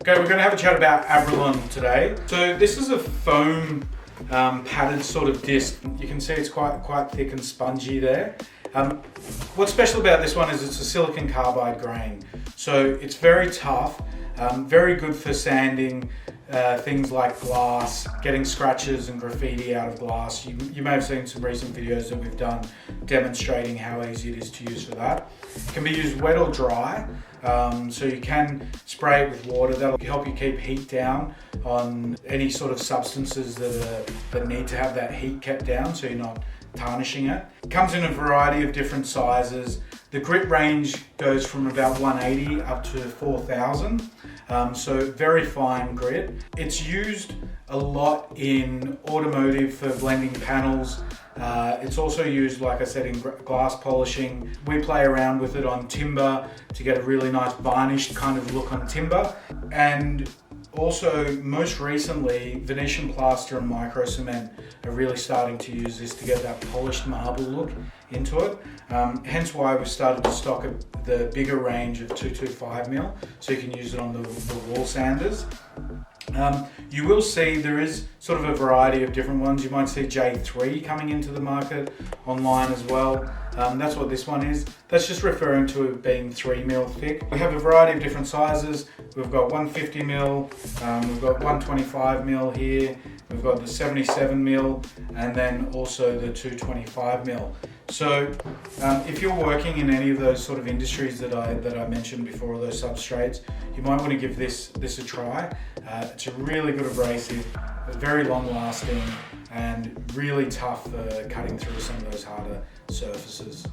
Okay, we're going to have a chat about Abralon today. So this is a foam padded sort of disc. You can see it's quite thick and spongy there. What's special about this one is it's a silicon carbide grain. So it's very tough, very good for sanding things like glass, getting scratches and graffiti out of glass. You may have seen some recent videos that we've done demonstrating how easy it is to use for that. It can be used wet or dry. So you can spray it with water. That'll help you keep heat down on any sort of substances that need to have that heat kept down, so you're not tarnishing it. It comes in a variety of different sizes. The grit range goes from about 180 up to 4,000, so very fine grit. It's used a lot in automotive for blending panels. It's also used, like I said, in glass polishing. We play around with it on timber to get a really nice varnished kind of look on timber. And also, most recently, Venetian plaster and micro cement are really starting to use this to get that polished marble look into it. Hence why we've started to stock the bigger range of 225mm, so you can use it on the wall sanders. You will see there is sort of a variety of different ones. You might see J3 coming into the market online as well. That's what this one is. That's just referring to it being 3mm thick. We have a variety of different sizes. We've got 150mm, we've got 125mm here, we've got the 77mm, and then also the 225mm. So if you're working in any of those sort of industries that I mentioned before, those substrates, you might want to give this a try. It's a really good abrasive, very long lasting, and really tough for cutting through some of those harder surfaces.